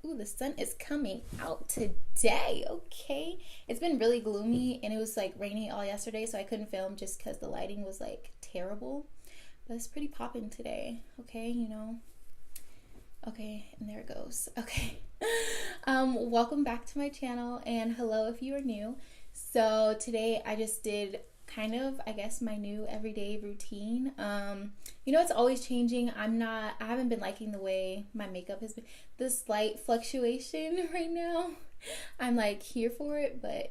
Ooh, the sun is coming out today, okay? It's been really gloomy and it was like raining all yesterday, so I couldn't film just because the lighting was like terrible. But it's pretty popping today, okay? You know. Okay, and there it goes. Okay. Welcome back to my channel, and hello if you are new. So today I just did kind of, I guess, my new everyday routine. You know, it's always changing. I haven't been liking the way my makeup has been. The slight fluctuation right now, I'm like here for it, but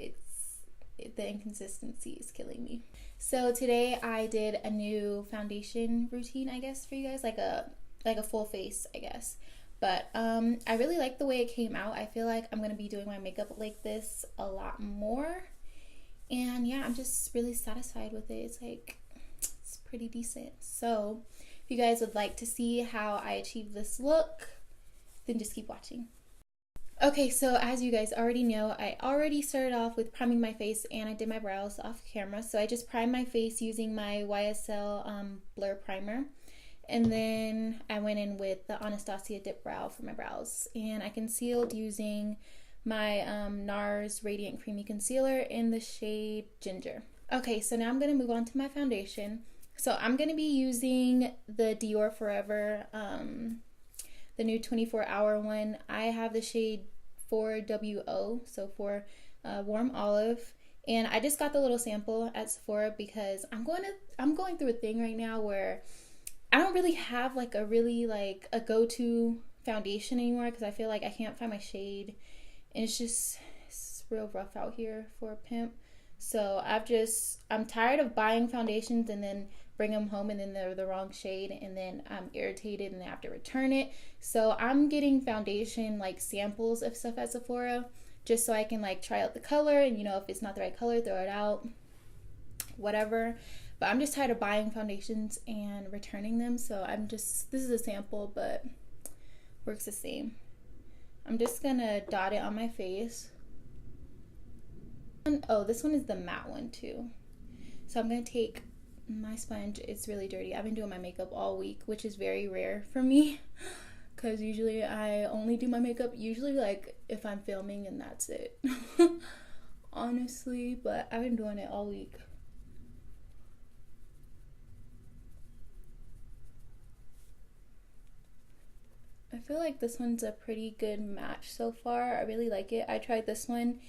the inconsistency is killing me. So today I did a new foundation routine, I guess, for you guys, like a full face, I guess. But I really like the way it came out. I feel like I'm gonna be doing my makeup like this a lot more. And yeah, I'm just really satisfied with it. It's pretty decent. So if you guys would like to see how I achieve this look, then just keep watching. Okay, so as you guys already know, I already started off with priming my face and I did my brows off camera. So I just primed my face using my YSL Blur primer. And then I went in with the Asiah Dip Brow for my brows. And I concealed using my NARS Radiant Creamy Concealer in the shade Ginger. Okay, so now I'm going to move on to my foundation. So I'm going to be using the Dior Forever, the new 24-hour one. I have the shade 4WO, so for Warm Olive. And I just got the little sample at Sephora because I'm going through a thing right now where I don't really have like a go-to foundation anymore because I feel like I can't find my shade. And it's real rough out here for a pimp. So I'm tired of buying foundations and then bring them home and then they're the wrong shade and then I'm irritated and I have to return it. So I'm getting foundation like samples of stuff at Sephora just so I can like try out the color and, you know, if it's not the right color, throw it out, whatever. But I'm just tired of buying foundations and returning them. So this is a sample, but works the same. I'm just gonna dot it on my face. And, oh, this one is the matte one too. So I'm gonna take my sponge. It's really dirty. I've been doing my makeup all week, which is very rare for me because usually I only do my makeup usually like if I'm filming and that's it. Honestly, but I've been doing it all week. I feel like this one's a pretty good match so far. I really like it. I tried this one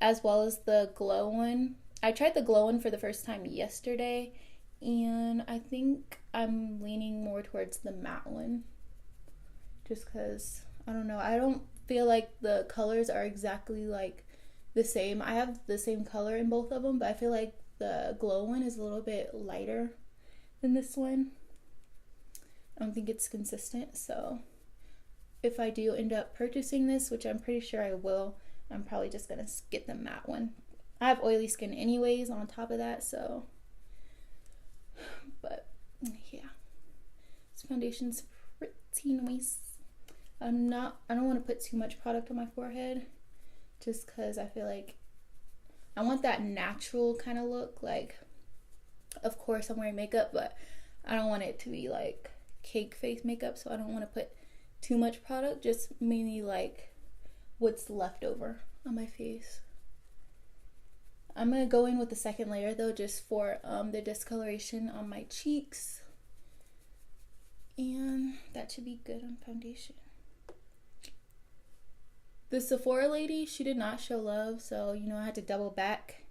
as well as the glow one. I tried the glow one for the first time yesterday, and I think I'm leaning more towards the matte one. Just because, I don't know, I don't feel like the colors are exactly like the same. I have the same color in both of them, but I feel like the glow one is a little bit lighter than this one. I don't think it's consistent, so if I do end up purchasing this, which I'm pretty sure I will, I'm probably just gonna get the matte one. I have oily skin anyways on top of that, so, but yeah, this foundation's pretty nice. I don't want to put too much product on my forehead just because I feel like I want that natural kind of look. Like, of course I'm wearing makeup, but I don't want it to be like cake face makeup, so I don't want to put too much product, just mainly like what's left over on my face. I'm gonna go in with the second layer though, just for the discoloration on my cheeks, and that should be good on foundation. The Sephora lady, she did not show love, so you know I had to double back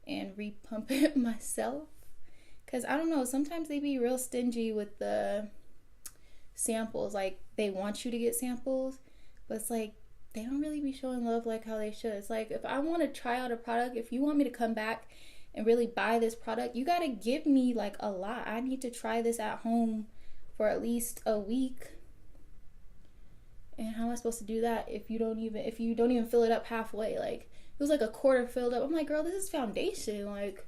and repump it myself because I don't know, sometimes they be real stingy with the samples. Like, they want you to get samples, but it's like they don't really be showing love like how they should. It's like, if I want to try out a product, if you want me to come back and really buy this product, you got to give me like a lot. I need to try this at home for at least a week. And how am I supposed to do that if you don't even fill it up halfway? Like, it was like a quarter filled up. I'm like, girl, this is foundation. Like,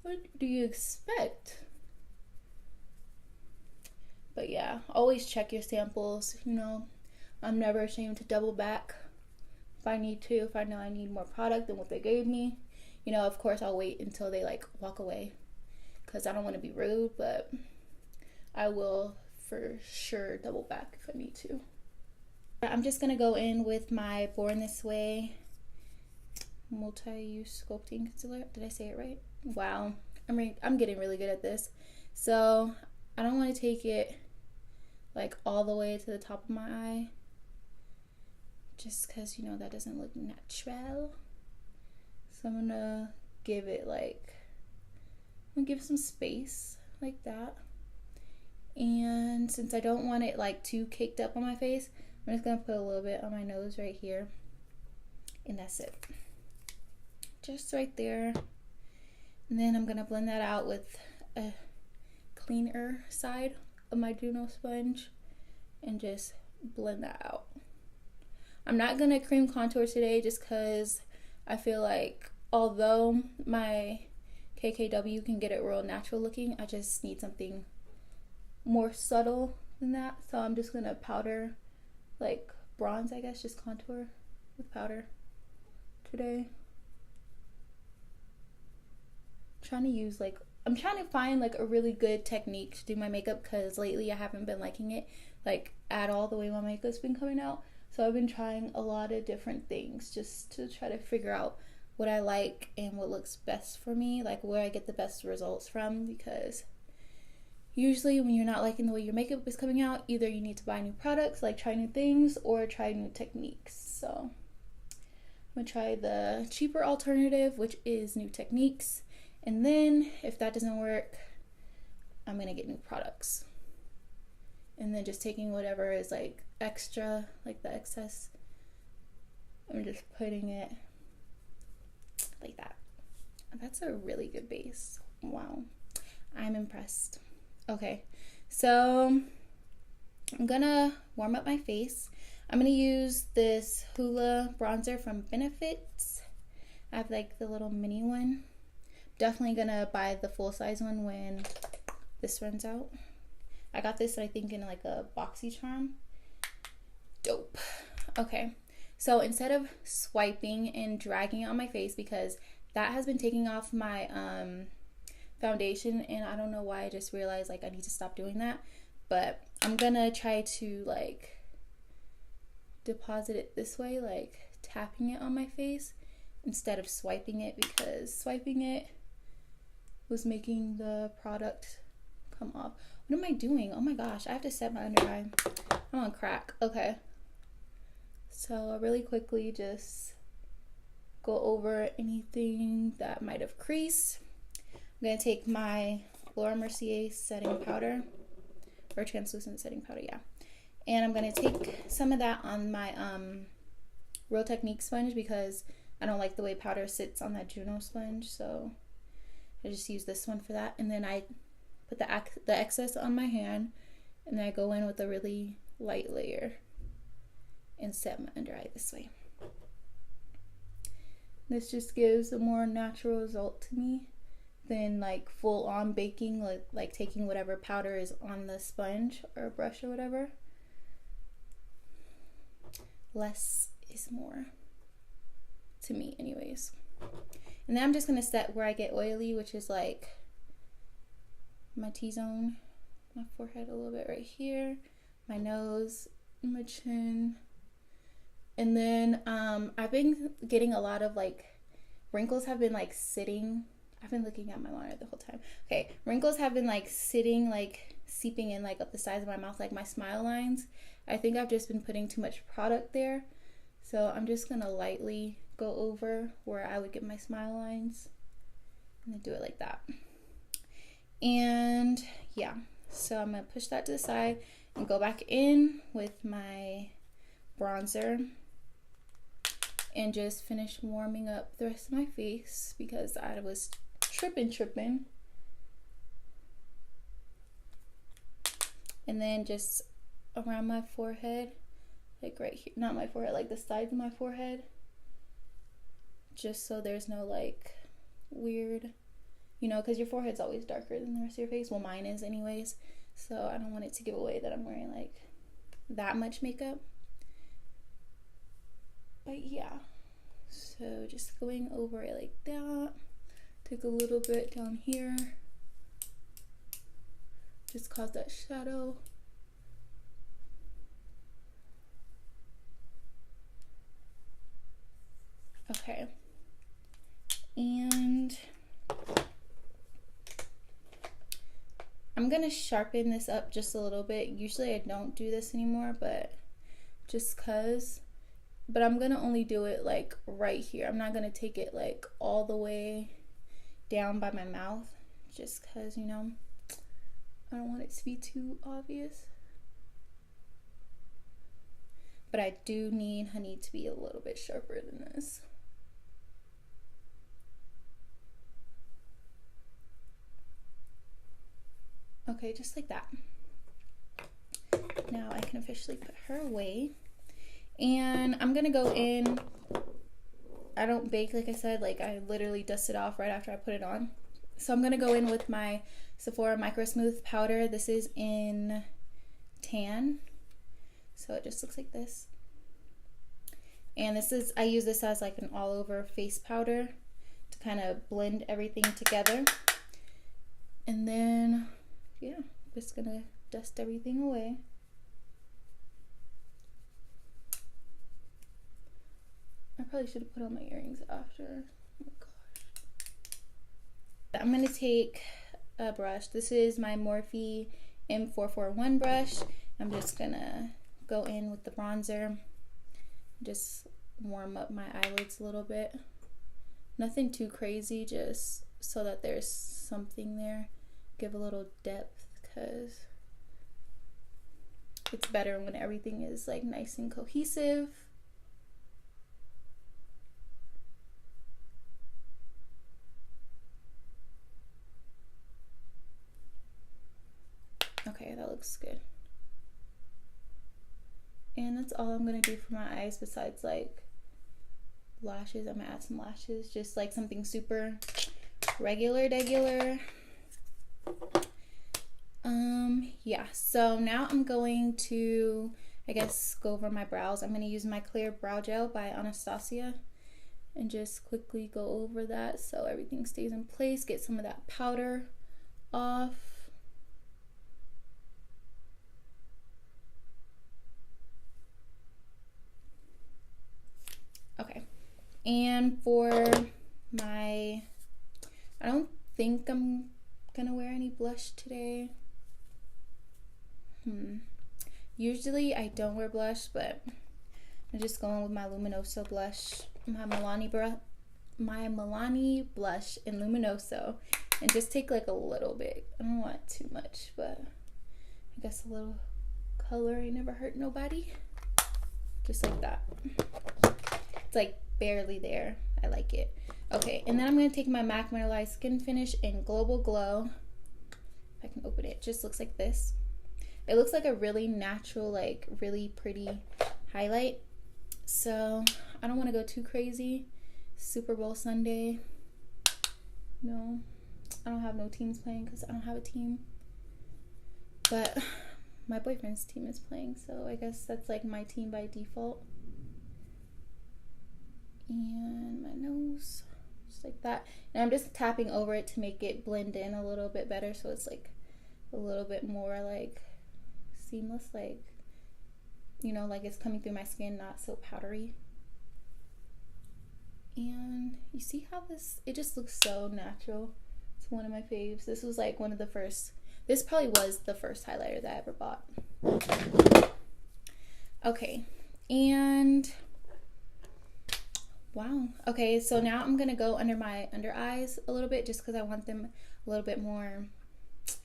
what do you expect? But yeah, always check your samples, you know. I'm never ashamed to double back if I need to, if I know I need more product than what they gave me. You know, of course, I'll wait until they like walk away because I don't want to be rude, but I will for sure double back if I need to. I'm just gonna go in with my Born This Way multi-use sculpting concealer. Did I say it right? Wow, I'm getting really good at this. So I don't want to take it like all the way to the top of my eye, just because, you know, that doesn't look natural. So I'm gonna give it like, I'm gonna give some space like that. And since I don't want it like too caked up on my face, I'm just gonna put a little bit on my nose right here, and that's it, just right there. And then I'm gonna blend that out with a cleaner side of my Juno sponge and just blend that out. I'm not gonna cream contour today just because I feel like although my KKW can get it real natural looking, I just need something more subtle than that. So I'm just gonna powder, like bronze, I guess, just contour with powder today. I'm trying to find like a really good technique to do my makeup, because lately I haven't been liking it like at all, the way my makeup's been coming out. So I've been trying a lot of different things just to try to figure out what I like and what looks best for me, like where I get the best results from, because usually when you're not liking the way your makeup is coming out, either you need to buy new products, like try new things, or try new techniques. So I'm gonna try the cheaper alternative, which is new techniques. And then if that doesn't work, I'm gonna get new products. And then just taking whatever is like extra, like the excess, I'm just putting it like that. That's a really good base. Wow, I'm impressed. Okay, so I'm gonna warm up my face. I'm gonna use this Hoola bronzer from Benefits. I have like the little mini one. Definitely gonna buy the full size one when this runs out. I got this, I think, in like a boxy charm. Dope. Okay, so instead of swiping and dragging it on my face, because that has been taking off my foundation, and I don't know why, I just realized like I need to stop doing that. But I'm gonna try to like deposit it this way, like tapping it on my face instead of swiping it, because swiping it was making the product come off. What am I doing? Oh my gosh, I have to set my under eye. I'm on crack. Okay, so I'll really quickly just go over anything that might have creased. I'm gonna take my Mercier setting powder, or translucent setting powder, yeah, and I'm gonna take some of that on my Real Technique sponge, because I don't like the way powder sits on that Juno sponge, so I just use this one for that. And then I put the excess on my hand, and then I go in with a really light layer and set my under eye this way. This just gives a more natural result to me than like full on baking, like taking whatever powder is on the sponge or brush or whatever. Less is more to me anyways. And then I'm just gonna set where I get oily, which is like my T-zone, my forehead a little bit right here, my nose, my chin. And then I've been getting a lot of like wrinkles have been like sitting. I've been looking at my monitor the whole time. Okay, wrinkles have been like sitting, like seeping in like up the sides of my mouth, like my smile lines. I think I've just been putting too much product there. So I'm just gonna lightly go over where I would get my smile lines and then do it like that. And yeah, so I'm gonna push that to the side and go back in with my bronzer and just finish warming up the rest of my face, because I was tripping. And then just around my forehead, like right here, not my forehead, like the sides of my forehead, just so there's no like weird, you know, because your forehead's always darker than the rest of your face. Well, mine is anyways, so I don't want it to give away that I'm wearing like that much makeup. But yeah, so just going over it like that. Take a little bit down here, just cause that shadow. Okay. And I'm gonna sharpen this up just a little bit. Usually I don't do this anymore, but just cause. But I'm gonna only do it like right here. I'm not gonna take it like all the way down by my mouth, just cause, you know, I don't want it to be too obvious. But I do need honey to be a little bit sharper than this. Okay, just like that. Now I can officially put her away. And I'm gonna go in, I don't bake, like I said, like I literally dust it off right after I put it on. So I'm gonna go in with my Sephora Micro Smooth powder. This is in tan. So it just looks like this. And this is, I use this as like an all over face powder to kind of blend everything together. And then, yeah, just gonna dust everything away. I probably should have put on my earrings after. Oh my gosh. I'm gonna take a brush. This is my Morphe M441 brush. I'm just gonna go in with the bronzer, just warm up my eyelids a little bit. Nothing too crazy, just so that there's something there. Give a little depth, because it's better when everything is like nice and cohesive. Okay, that looks good. And that's all I'm gonna do for my eyes, besides like lashes. I'm gonna add some lashes, just like something super regular. Yeah, so now I'm going to, I guess, go over my brows. I'm gonna use my clear brow gel by Asiah and just quickly go over that so everything stays in place. Get some of that powder off. Okay, and for my, I don't think I'm gonna wear any blush today. Usually I don't wear blush, but I'm just going with my Luminoso blush, my Milani blush in Luminoso, and just take like a little bit. I don't want too much, but I guess a little color ain't never hurt nobody. Just like that. It's like barely there. I like it. Okay, and then I'm going to take my MAC Mineralized Skin Finish in Global Glow. If I can open it, it just looks like this. It looks like a really natural, like really pretty highlight. So I don't want to go too crazy. Super Bowl Sunday. No, I don't have no teams playing because I don't have a team. But my boyfriend's team is playing, so I guess that's like my team by default. And my nose, just like that. And I'm just tapping over it to make it blend in a little bit better, so it's like a little bit more like seamless, like, you know, like it's coming through my skin, not so powdery. And you see how it just looks so natural. It's one of my faves. This was like one of the first, this probably was the first highlighter that I ever bought. Okay, and wow. Okay, so now I'm gonna go under my under eyes a little bit, just because I want them a little bit more,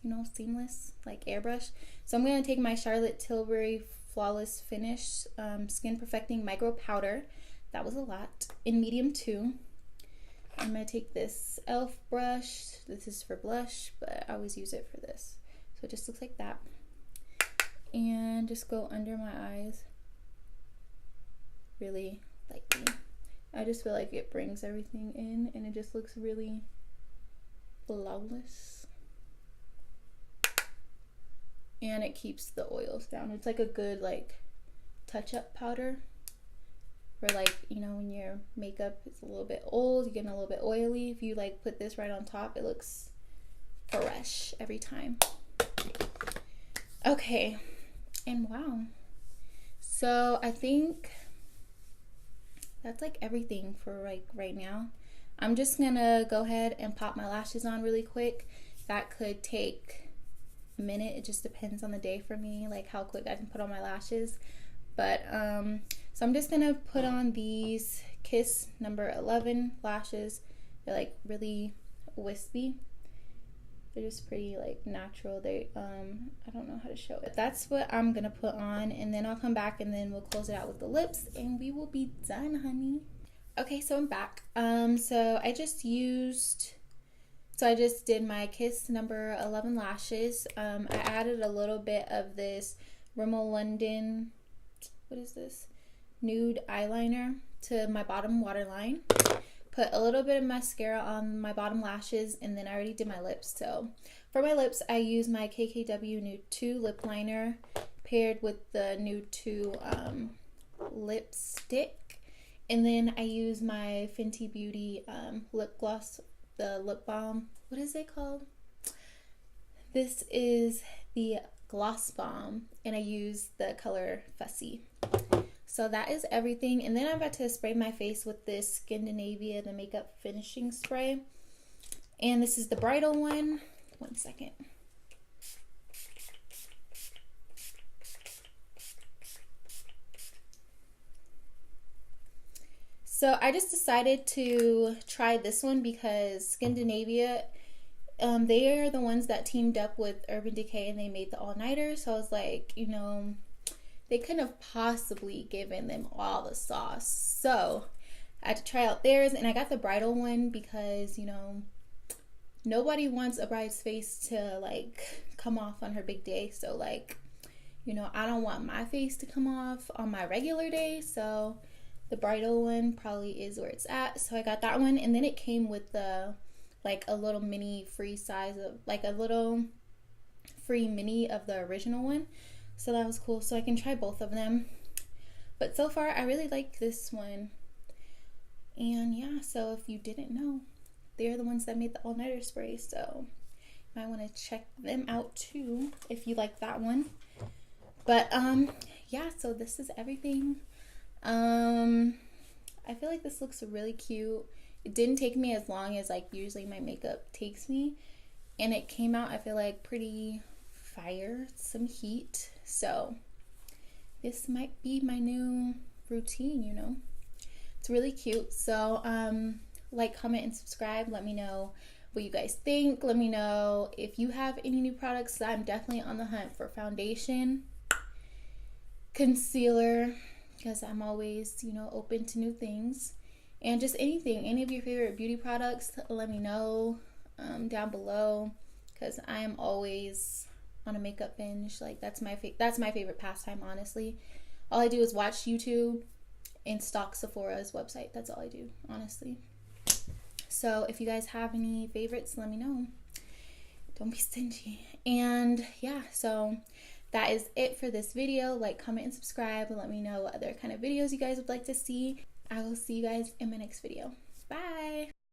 you know, seamless, like airbrush. So I'm gonna take my Charlotte Tilbury Flawless Finish Skin Perfecting Micro Powder. That was a lot, in medium 2. I'm gonna take this e.l.f. brush. This is for blush, but I always use it for this. So it just looks like that. And just go under my eyes really lightly. I just feel like it brings everything in, and it just looks really flawless. And it keeps the oils down. It's like a good like touch-up powder for, like, you know, when your makeup is a little bit old, you're getting a little bit oily. If you like put this right on top, it looks fresh every time. Okay, and wow. So I think that's like everything for like right now. I'm just gonna go ahead and pop my lashes on really quick. That could take a minute. It just depends on the day for me, like how quick I can put on my lashes. But so I'm just gonna put on these Kiss number 11 lashes. They're like really wispy. They're just pretty like natural. They I don't know how to show it. That's what I'm gonna put on, and then I'll come back and then we'll close it out with the lips and we will be done, honey. Okay, so I'm back. So I just did my Kiss number 11 lashes. I added a little bit of this Rimmel London, what is this, nude eyeliner to my bottom waterline. Put a little bit of mascara on my bottom lashes, and then I already did my lips. So for my lips, I use my KKW Nude 2 lip liner paired with the Nude 2 lipstick. And then I use my Fenty Beauty lip gloss, the lip balm. What is it called? This is the Gloss Bomb, and I use the color Fussy. So that is everything. And then I'm about to spray my face with this Skindinavia, the makeup finishing spray. And this is the bridal one. One second. So I just decided to try this one because Skindinavia, they are the ones that teamed up with Urban Decay and they made the all-nighter. So I was like, you know, they couldn't have possibly given them all the sauce. So I had to try out theirs, and I got the bridal one because, you know, nobody wants a bride's face to like come off on her big day. So like, you know, I don't want my face to come off on my regular day. So the bridal one probably is where it's at. So I got that one, and then it came with the like a little mini free size of like a little free mini of the original one. So that was cool. So I can try both of them. But so far, I really like this one. And yeah, so if you didn't know, they're the ones that made the all-nighter spray. So you might want to check them out too if you like that one. But yeah, so this is everything. I feel like this looks really cute. It didn't take me as long as like usually my makeup takes me. And it came out, I feel like, pretty fire, some heat. So this might be my new routine, you know. It's really cute. So like, comment, and subscribe. Let me know what you guys think. Let me know if you have any new products. I'm definitely on the hunt for foundation, concealer, because I'm always, you know, open to new things, and just anything, any of your favorite beauty products. Let me know down below, because I am always on a makeup binge. Like that's my favorite pastime, honestly. All I do is watch YouTube and stalk Sephora's website. That's all I do, honestly. So if you guys have any favorites, let me know. Don't be stingy. And yeah, so that is it for this video. Like, comment, and subscribe, and let me know what other kind of videos you guys would like to see. I will see you guys in my next video. Bye.